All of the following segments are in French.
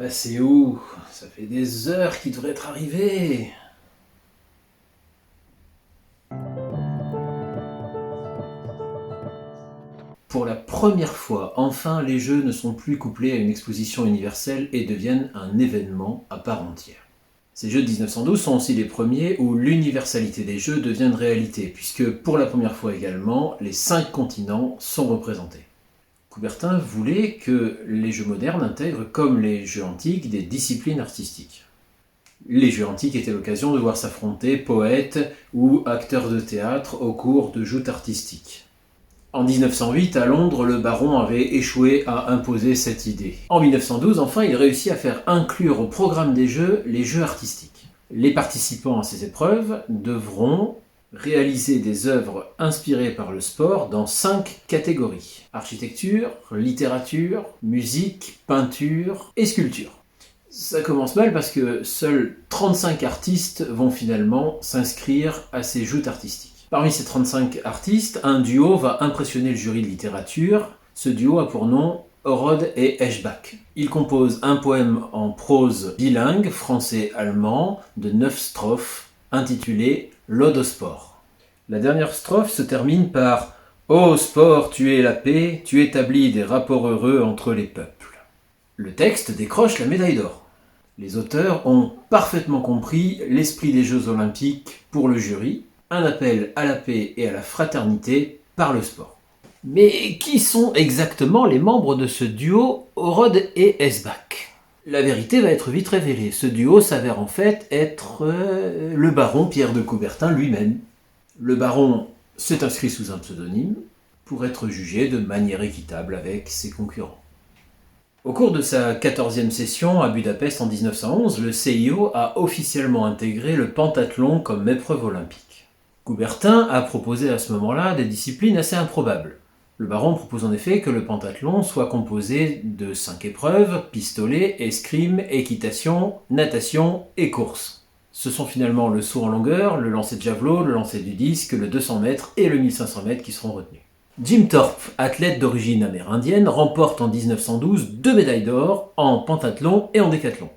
Passé où? Ça fait des heures qu'il devrait être arrivé. Pour la première fois, enfin, les jeux ne sont plus couplés à une exposition universelle et deviennent un événement à part entière. Ces jeux de 1912 sont aussi les premiers où l'universalité des jeux devient une réalité, puisque pour la première fois également, les 5 continents sont représentés. Coubertin voulait que les jeux modernes intègrent, comme les jeux antiques, des disciplines artistiques. Les jeux antiques étaient l'occasion de voir s'affronter poètes ou acteurs de théâtre au cours de joutes artistiques. En 1908, à Londres, le baron avait échoué à imposer cette idée. En 1912, enfin, il réussit à faire inclure au programme des jeux les jeux artistiques. Les participants à ces épreuves devront réaliser des œuvres inspirées par le sport dans 5 catégories. Architecture, littérature, musique, peinture et sculpture. Ça commence mal parce que seuls 35 artistes vont finalement s'inscrire à ces joutes artistiques. Parmi ces 35 artistes, un duo va impressionner le jury de littérature. Ce duo a pour nom Orod et Eschbach. Ils composent un poème en prose bilingue, français-allemand, de 9 strophes, intitulé L'Ode au sport. La dernière strophe se termine par « Ô sport, tu es la paix, tu établis des rapports heureux entre les peuples ». Le texte décroche la médaille d'or. Les auteurs ont parfaitement compris l'esprit des Jeux Olympiques pour le jury, un appel à la paix et à la fraternité par le sport. Mais qui sont exactement les membres de ce duo Orod et Eschbach ? La vérité va être vite révélée. Ce duo s'avère en fait être le baron Pierre de Coubertin lui-même. Le baron s'est inscrit sous un pseudonyme pour être jugé de manière équitable avec ses concurrents. Au cours de sa 14e session à Budapest en 1911, le CIO a officiellement intégré le pentathlon comme épreuve olympique. Coubertin a proposé à ce moment-là des disciplines assez improbables. Le baron propose en effet que le pentathlon soit composé de 5 épreuves, pistolet, escrime, équitation, natation et course. Ce sont finalement le saut en longueur, le lancer de javelot, le lancer du disque, le 200 mètres et le 1500 mètres qui seront retenus. Jim Thorpe, athlète d'origine amérindienne, remporte en 1912 2 médailles d'or en pentathlon et en décathlon.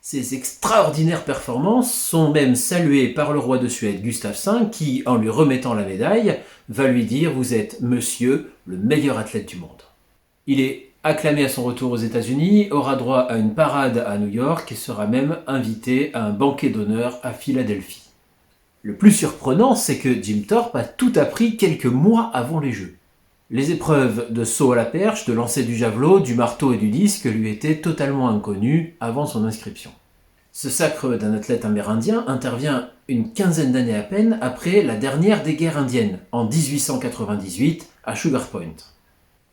Ces extraordinaires performances sont même saluées par le roi de Suède Gustaf V qui, en lui remettant la médaille, va lui dire « Vous êtes, monsieur, le meilleur athlète du monde ». Il est acclamé à son retour aux États-Unis, aura droit à une parade à New York et sera même invité à un banquet d'honneur à Philadelphie. Le plus surprenant, c'est que Jim Thorpe a tout appris quelques mois avant les Jeux. Les épreuves de saut à la perche, de lancer du javelot, du marteau et du disque lui étaient totalement inconnues avant son inscription. Ce sacre d'un athlète amérindien intervient une quinzaine d'années à peine après la dernière des guerres indiennes, en 1898, à Sugar Point.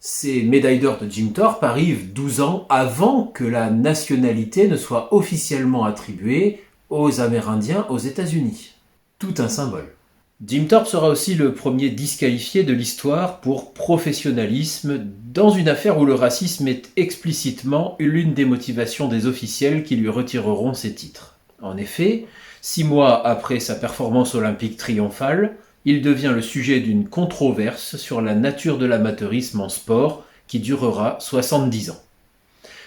Ces médailles d'or de Jim Thorpe arrivent 12 ans avant que la nationalité ne soit officiellement attribuée aux Amérindiens aux États-Unis. Tout un symbole. Jim Thorpe sera aussi le premier disqualifié de l'histoire pour professionnalisme dans une affaire où le racisme est explicitement l'une des motivations des officiels qui lui retireront ses titres. En effet, 6 mois après sa performance olympique triomphale, il devient le sujet d'une controverse sur la nature de l'amateurisme en sport qui durera 70 ans.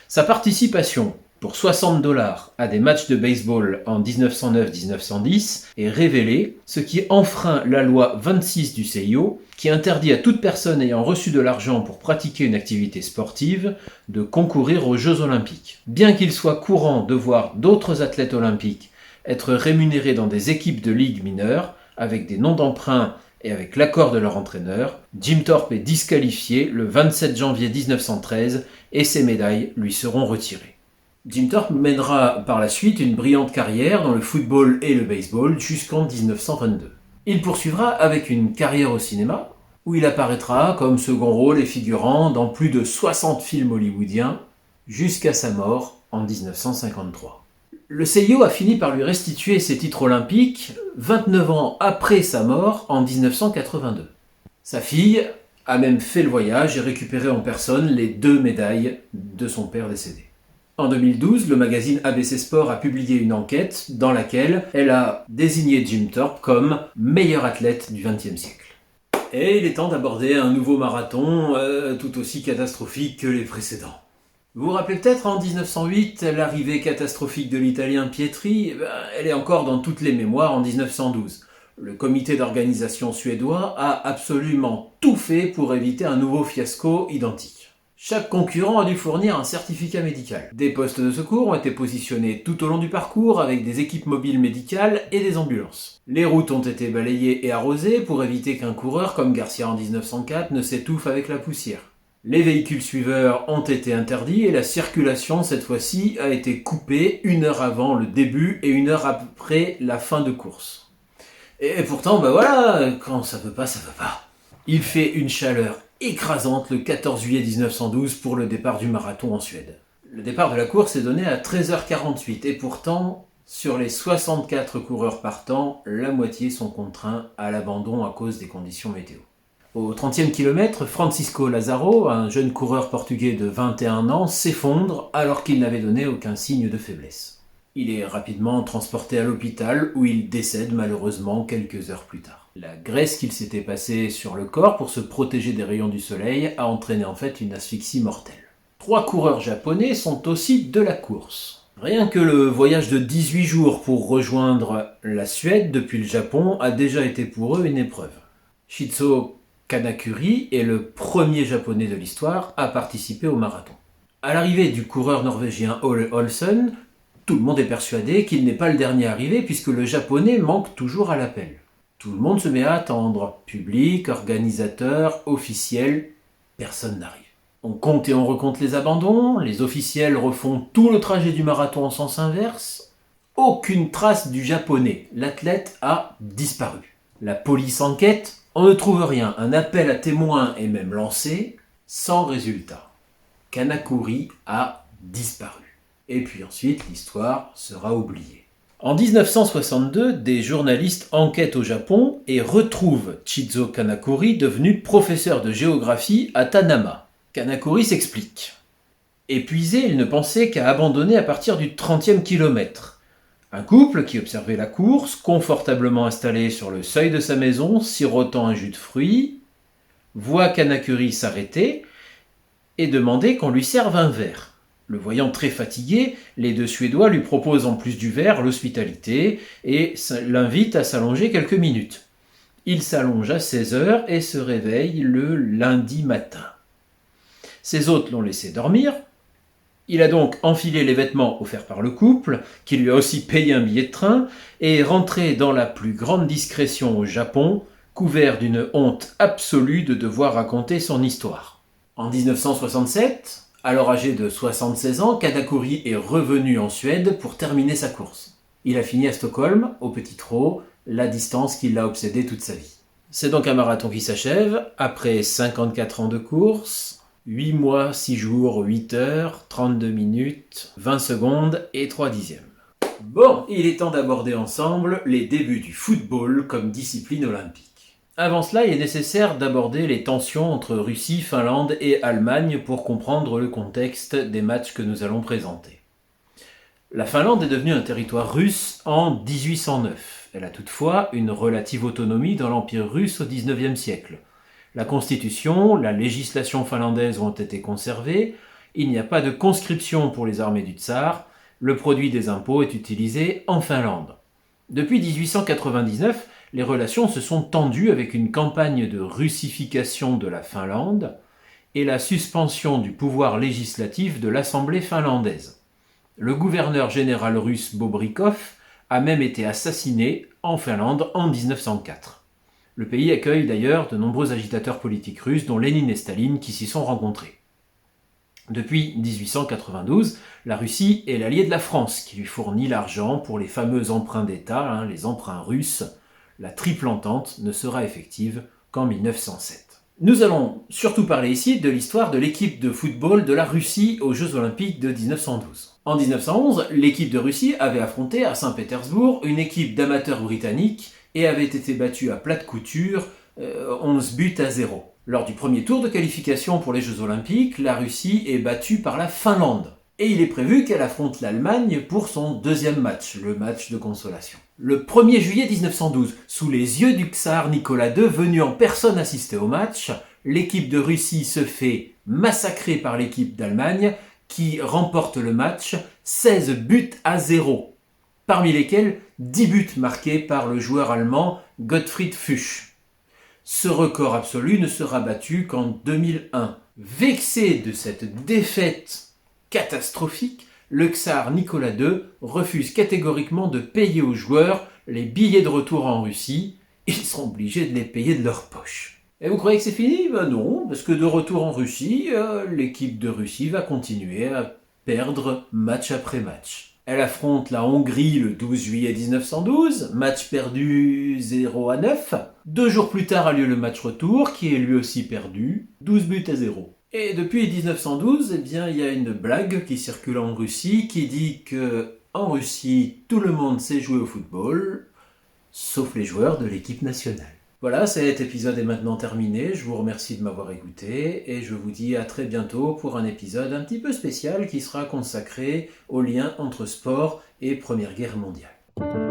Sa participation pour $60 à des matchs de baseball en 1909-1910 est révélée, ce qui enfreint la loi 26 du CIO qui interdit à toute personne ayant reçu de l'argent pour pratiquer une activité sportive de concourir aux Jeux Olympiques. Bien qu'il soit courant de voir d'autres athlètes olympiques être rémunérés dans des équipes de ligues mineures avec des noms d'emprunt et avec l'accord de leur entraîneur, Jim Thorpe est disqualifié le 27 janvier 1913 et ses médailles lui seront retirées. Jim Thorpe mènera par la suite une brillante carrière dans le football et le baseball jusqu'en 1922. Il poursuivra avec une carrière au cinéma, où il apparaîtra comme second rôle et figurant dans plus de 60 films hollywoodiens, jusqu'à sa mort en 1953. Le CIO a fini par lui restituer ses titres olympiques 29 ans après sa mort en 1982. Sa fille a même fait le voyage et récupéré en personne les 2 médailles de son père décédé. En 2012, le magazine ABC Sport a publié une enquête dans laquelle elle a désigné Jim Thorpe comme meilleur athlète du XXe siècle. Et il est temps d'aborder un nouveau marathon tout aussi catastrophique que les précédents. Vous vous rappelez peut-être en 1908, l'arrivée catastrophique de l'Italien Pietri, elle est encore dans toutes les mémoires en 1912. Le comité d'organisation suédois a absolument tout fait pour éviter un nouveau fiasco identique. Chaque concurrent a dû fournir un certificat médical. Des postes de secours ont été positionnés tout au long du parcours avec des équipes mobiles médicales et des ambulances. Les routes ont été balayées et arrosées pour éviter qu'un coureur comme Garcia en 1904 ne s'étouffe avec la poussière. Les véhicules suiveurs ont été interdits et la circulation, cette fois-ci, a été coupée 1 heure avant le début et 1 heure après la fin de course. Et pourtant, voilà, quand ça veut pas, ça veut pas. Il fait une chaleur écrasante le 14 juillet 1912 pour le départ du marathon en Suède. Le départ de la course est donné à 13h48 et pourtant, sur les 64 coureurs partants, la moitié sont contraints à l'abandon à cause des conditions météo. Au 30e kilomètre, Francisco Lazaro, un jeune coureur portugais de 21 ans, s'effondre alors qu'il n'avait donné aucun signe de faiblesse. Il est rapidement transporté à l'hôpital où il décède malheureusement quelques heures plus tard. La graisse qu'il s'était passée sur le corps pour se protéger des rayons du soleil a entraîné en fait une asphyxie mortelle. 3 coureurs japonais sont aussi de la course. Rien que le voyage de 18 jours pour rejoindre la Suède depuis le Japon a déjà été pour eux une épreuve. Shizuo Kanakuri est le premier japonais de l'histoire à participer au marathon. À l'arrivée du coureur norvégien Ole Olsen, tout le monde est persuadé qu'il n'est pas le dernier arrivé puisque le japonais manque toujours à l'appel. Tout le monde se met à attendre. Public, organisateurs, officiels, personne n'arrive. On compte et on recompte les abandons, les officiels refont tout le trajet du marathon en sens inverse. Aucune trace du japonais. L'athlète a disparu. La police enquête. On ne trouve rien, un appel à témoins est même lancé, sans résultat. Kanakuri a disparu. Et puis ensuite, l'histoire sera oubliée. En 1962, des journalistes enquêtent au Japon et retrouvent Shizuo Kanakuri devenu professeur de géographie à Tanama. Kanakuri s'explique. Épuisé, il ne pensait qu'à abandonner à partir du 30e kilomètre. Un couple qui observait la course, confortablement installé sur le seuil de sa maison, sirotant un jus de fruits, voit Kanakuri s'arrêter et demander qu'on lui serve un verre. Le voyant très fatigué, les 2 Suédois lui proposent en plus du verre l'hospitalité et l'invitent à s'allonger quelques minutes. Il s'allonge à 16h et se réveille le lundi matin. Ses hôtes l'ont laissé dormir. Il a donc enfilé les vêtements offerts par le couple, qui lui a aussi payé un billet de train, et est rentré dans la plus grande discrétion au Japon, couvert d'une honte absolue de devoir raconter son histoire. En 1967, alors âgé de 76 ans, Kanakuri est revenu en Suède pour terminer sa course. Il a fini à Stockholm, au petit trot, la distance qui l'a obsédé toute sa vie. C'est donc un marathon qui s'achève, après 54 ans de course, 8 mois, 6 jours, 8 heures, 32 minutes, 20 secondes et 3 dixièmes. Bon, il est temps d'aborder ensemble les débuts du football comme discipline olympique. Avant cela, il est nécessaire d'aborder les tensions entre Russie, Finlande et Allemagne pour comprendre le contexte des matchs que nous allons présenter. La Finlande est devenue un territoire russe en 1809. Elle a toutefois une relative autonomie dans l'Empire russe au XIXe siècle. La constitution, la législation finlandaise ont été conservées, il n'y a pas de conscription pour les armées du tsar, le produit des impôts est utilisé en Finlande. Depuis 1899, les relations se sont tendues avec une campagne de russification de la Finlande et la suspension du pouvoir législatif de l'Assemblée finlandaise. Le gouverneur général russe Bobrikov a même été assassiné en Finlande en 1904. Le pays accueille d'ailleurs de nombreux agitateurs politiques russes, dont Lénine et Staline, qui s'y sont rencontrés. Depuis 1892, la Russie est l'allié de la France, qui lui fournit l'argent pour les fameux emprunts d'État, les emprunts russes. La triple entente ne sera effective qu'en 1907. Nous allons surtout parler ici de l'histoire de l'équipe de football de la Russie aux Jeux Olympiques de 1912. En 1911, l'équipe de Russie avait affronté à Saint-Pétersbourg une équipe d'amateurs britanniques et avait été battue à plate couture 11 buts à 0. Lors du premier tour de qualification pour les Jeux Olympiques, la Russie est battue par la Finlande. Et il est prévu qu'elle affronte l'Allemagne pour son deuxième match, le match de consolation. Le 1er juillet 1912, sous les yeux du tsar Nicolas II, venu en personne assister au match, l'équipe de Russie se fait massacrer par l'équipe d'Allemagne, qui remporte le match 16-0, parmi lesquels 10 buts marqués par le joueur allemand Gottfried Fuchs. Ce record absolu ne sera battu qu'en 2001. Vexé de cette défaite catastrophique, le tsar Nicolas II refuse catégoriquement de payer aux joueurs les billets de retour en Russie. Ils seront obligés de les payer de leur poche. Et vous croyez que c'est fini ? Ben non, parce que de retour en Russie, l'équipe de Russie va continuer à perdre match après match. Elle affronte la Hongrie le 12 juillet 1912, match perdu 0-9. 2 jours plus tard a lieu le match retour, qui est lui aussi perdu, 12-0. Et depuis 1912, il y a une blague qui circule en Russie qui dit que en Russie, tout le monde sait jouer au football, sauf les joueurs de l'équipe nationale. Voilà, cet épisode est maintenant terminé. Je vous remercie de m'avoir écouté et je vous dis à très bientôt pour un épisode un petit peu spécial qui sera consacré au lien entre sport et Première Guerre mondiale.